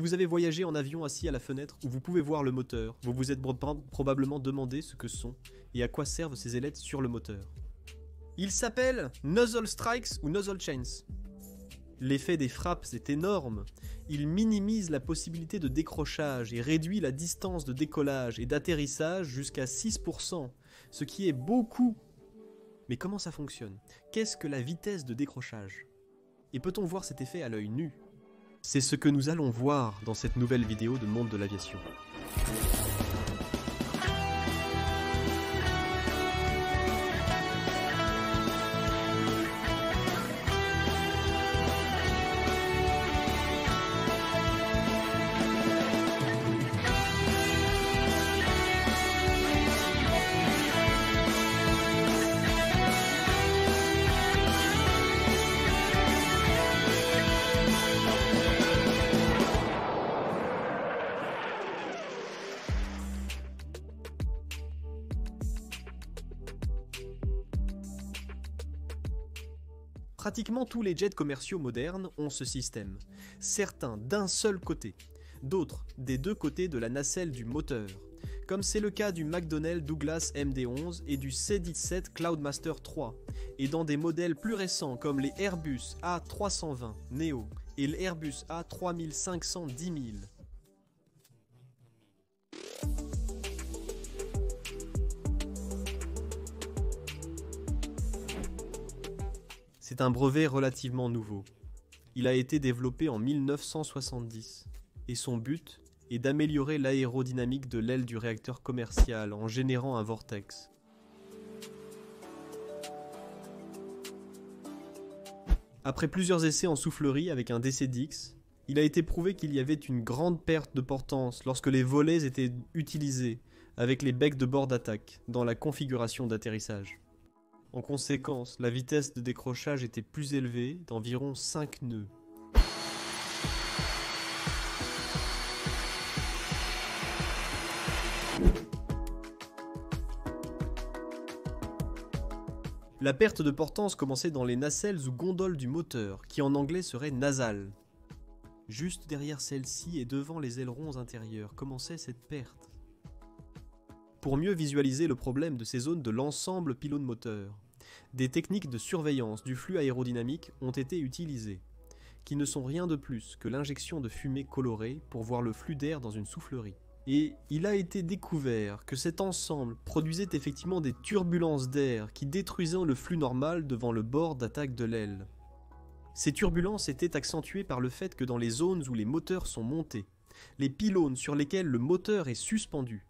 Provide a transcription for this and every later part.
vous avez voyagé en avion assis à la fenêtre où vous pouvez voir le moteur, vous vous êtes probablement demandé ce que sont et à quoi servent ces ailettes sur le moteur. Ils s'appellent Nozzle Strikes ou Nozzle Chains. L'effet des frappes est énorme. Il minimise la possibilité de décrochage et réduit la distance de décollage et d'atterrissage jusqu'à 6%, ce qui est beaucoup. Mais comment ça fonctionne? Qu'est-ce que la vitesse de décrochage? Et peut-on voir cet effet à l'œil nu? C'est ce que nous allons voir dans cette nouvelle vidéo de Monde de l'aviation. Pratiquement tous les jets commerciaux modernes ont ce système, certains d'un seul côté, d'autres des deux côtés de la nacelle du moteur, comme c'est le cas du McDonnell Douglas MD-11 et du C-17 Cloudmaster III, et dans des modèles plus récents comme les Airbus A320 Neo et l'Airbus A3500-10000. C'est un brevet relativement nouveau. Il a été développé en 1970 et son but est d'améliorer l'aérodynamique de l'aile du réacteur commercial en générant un vortex. Après plusieurs essais en soufflerie avec un DC-10, il a été prouvé qu'il y avait une grande perte de portance lorsque les volets étaient utilisés avec les becs de bord d'attaque dans la configuration d'atterrissage. En conséquence, la vitesse de décrochage était plus élevée d'environ 5 nœuds. La perte de portance commençait dans les nacelles ou gondoles du moteur, qui en anglais serait nasale. Juste derrière celle-ci et devant les ailerons intérieurs commençait cette perte. Pour mieux visualiser le problème de ces zones de l'ensemble pylône moteur, des techniques de surveillance du flux aérodynamique ont été utilisées, qui ne sont rien de plus que l'injection de fumée colorée pour voir le flux d'air dans une soufflerie. Et il a été découvert que cet ensemble produisait effectivement des turbulences d'air qui détruisaient le flux normal devant le bord d'attaque de l'aile. Ces turbulences étaient accentuées par le fait que dans les zones où les moteurs sont montés, les pylônes sur lesquels le moteur est suspendu,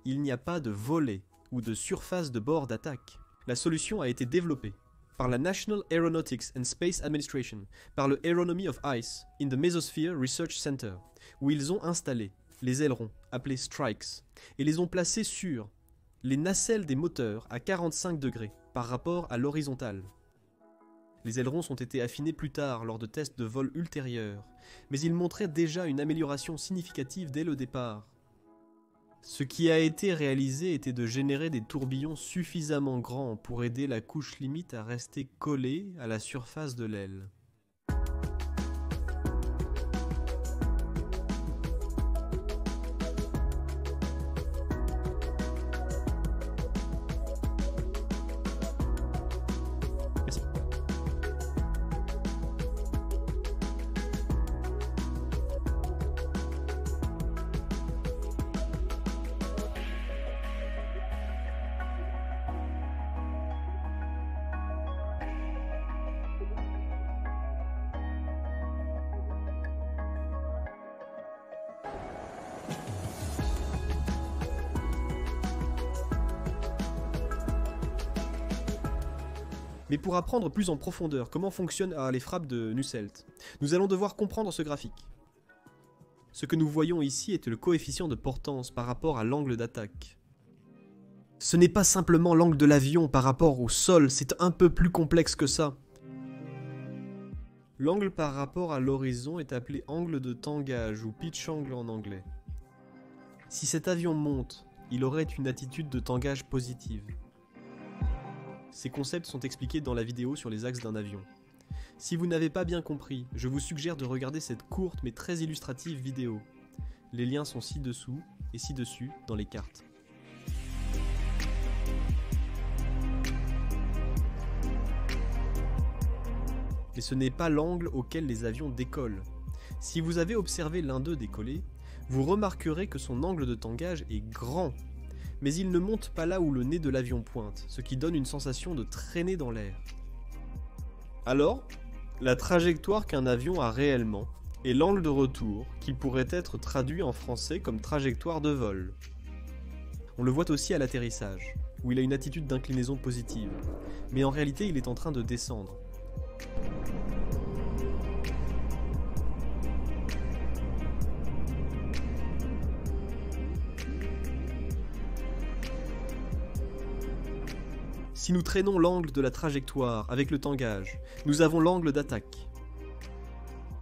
il n'y a pas de volet ou de surface de bord d'attaque. La solution a été développée par la National Aeronautics and Space Administration, par le Aeronomy of Ice in the Mesosphere Research Center, où ils ont installé les ailerons, appelés strikes, et les ont placés sur les nacelles des moteurs à 45 degrés par rapport à l'horizontale. Les ailerons ont été affinés plus tard lors de tests de vol ultérieurs, mais ils montraient déjà une amélioration significative dès le départ. Ce qui a été réalisé était de générer des tourbillons suffisamment grands pour aider la couche limite à rester collée à la surface de l'aile. Mais pour apprendre plus en profondeur comment fonctionnent les frappes de Nusselt, nous allons devoir comprendre ce graphique. Ce que nous voyons ici est le coefficient de portance par rapport à l'angle d'attaque. Ce n'est pas simplement l'angle de l'avion par rapport au sol, c'est un peu plus complexe que ça. L'angle par rapport à l'horizon est appelé angle de tangage ou pitch angle en anglais. Si cet avion monte, il aurait une attitude de tangage positive. Ces concepts sont expliqués dans la vidéo sur les axes d'un avion. Si vous n'avez pas bien compris, je vous suggère de regarder cette courte mais très illustrative vidéo. Les liens sont ci-dessous et ci-dessus dans les cartes. Mais ce n'est pas l'angle auquel les avions décollent. Si vous avez observé l'un d'eux décoller, vous remarquerez que son angle de tangage est grand, mais il ne monte pas là où le nez de l'avion pointe, ce qui donne une sensation de traîner dans l'air. Alors, la trajectoire qu'un avion a réellement est l'angle de retour, qui pourrait être traduit en français comme trajectoire de vol. On le voit aussi à l'atterrissage, où il a une attitude d'inclinaison positive, mais en réalité il est en train de descendre. Si nous traînons l'angle de la trajectoire avec le tangage, nous avons l'angle d'attaque.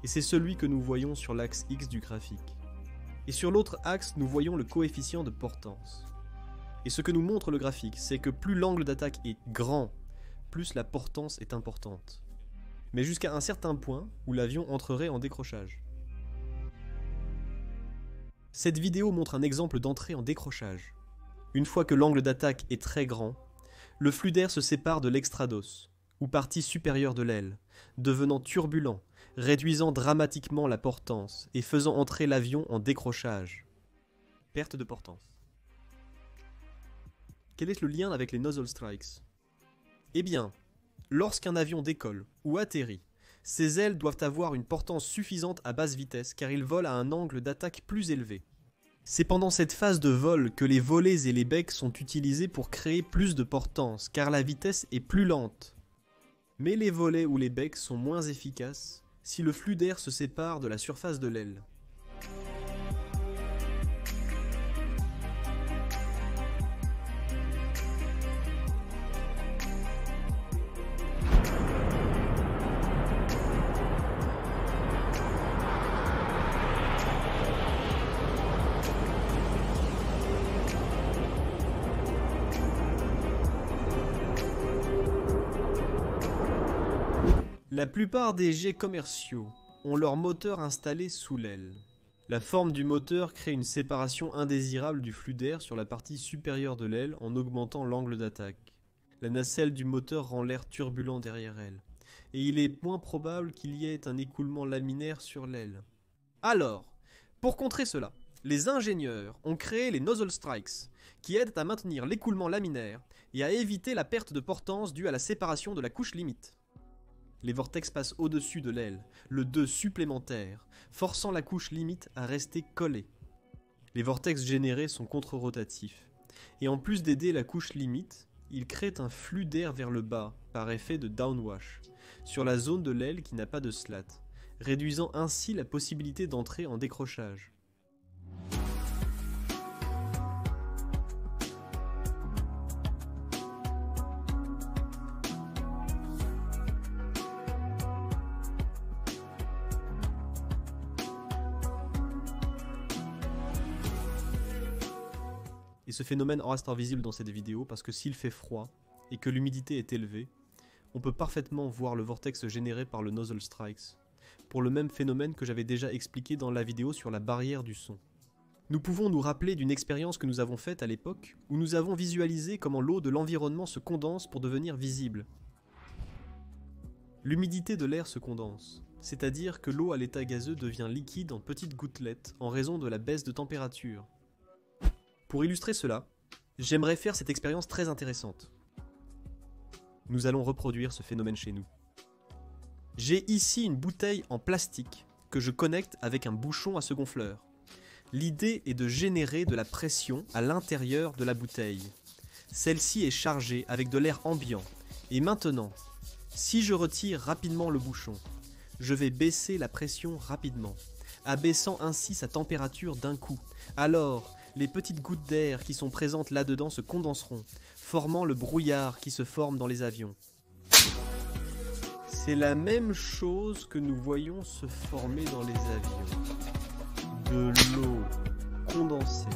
Et c'est celui que nous voyons sur l'axe X du graphique. Et sur l'autre axe, nous voyons le coefficient de portance. Et ce que nous montre le graphique, c'est que plus l'angle d'attaque est grand, plus la portance est importante. Mais jusqu'à un certain point où l'avion entrerait en décrochage. Cette vidéo montre un exemple d'entrée en décrochage. Une fois que l'angle d'attaque est très grand, le flux d'air se sépare de l'extrados, ou partie supérieure de l'aile, devenant turbulent, réduisant dramatiquement la portance et faisant entrer l'avion en décrochage. Perte de portance. Quel est le lien avec les nozzle strikes? Eh bien, lorsqu'un avion décolle ou atterrit, ses ailes doivent avoir une portance suffisante à basse vitesse car il vole à un angle d'attaque plus élevé. C'est pendant cette phase de vol que les volets et les becs sont utilisés pour créer plus de portance, car la vitesse est plus lente. Mais les volets ou les becs sont moins efficaces si le flux d'air se sépare de la surface de l'aile. La plupart des jets commerciaux ont leur moteur installé sous l'aile. La forme du moteur crée une séparation indésirable du flux d'air sur la partie supérieure de l'aile en augmentant l'angle d'attaque. La nacelle du moteur rend l'air turbulent derrière elle, et il est moins probable qu'il y ait un écoulement laminaire sur l'aile. Alors, pour contrer cela, les ingénieurs ont créé les nozzle strikes, qui aident à maintenir l'écoulement laminaire et à éviter la perte de portance due à la séparation de la couche limite. Les vortex passent au-dessus de l'aile, le 2 supplémentaire, forçant la couche limite à rester collée. Les vortex générés sont contre-rotatifs, et en plus d'aider la couche limite, ils créent un flux d'air vers le bas, par effet de downwash, sur la zone de l'aile qui n'a pas de slat, réduisant ainsi la possibilité d'entrer en décrochage. Et ce phénomène reste invisible dans cette vidéo parce que s'il fait froid et que l'humidité est élevée, on peut parfaitement voir le vortex généré par le nozzle strikes, pour le même phénomène que j'avais déjà expliqué dans la vidéo sur la barrière du son. Nous pouvons nous rappeler d'une expérience que nous avons faite à l'époque où nous avons visualisé comment l'eau de l'environnement se condense pour devenir visible. L'humidité de l'air se condense, c'est-à-dire que l'eau à l'état gazeux devient liquide en petites gouttelettes en raison de la baisse de température. Pour illustrer cela, j'aimerais faire cette expérience très intéressante. Nous allons reproduire ce phénomène chez nous. J'ai ici une bouteille en plastique que je connecte avec un bouchon à ce gonfleur. L'idée est de générer de la pression à l'intérieur de la bouteille. Celle-ci est chargée avec de l'air ambiant. Et maintenant, si je retire rapidement le bouchon, je vais baisser la pression rapidement, abaissant ainsi sa température d'un coup. Alors, les petites gouttes d'air qui sont présentes là-dedans se condenseront, formant le brouillard qui se forme dans les avions. C'est la même chose que nous voyons se former dans les avions. De l'eau condensée.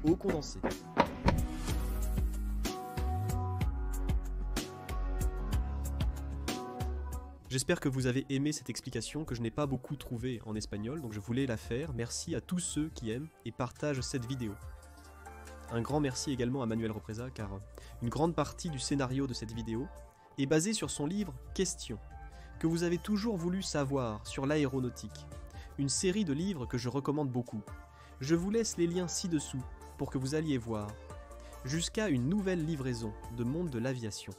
Eau condensée. J'espère que vous avez aimé cette explication que je n'ai pas beaucoup trouvée en espagnol, donc je voulais la faire. Merci à tous ceux qui aiment et partagent cette vidéo. Un grand merci également à Manuel Represa, car une grande partie du scénario de cette vidéo est basée sur son livre Questions, que vous avez toujours voulu savoir sur l'aéronautique. Une série de livres que je recommande beaucoup. Je vous laisse les liens ci-dessous pour que vous alliez voir. Jusqu'à une nouvelle livraison de Monde de l'aviation.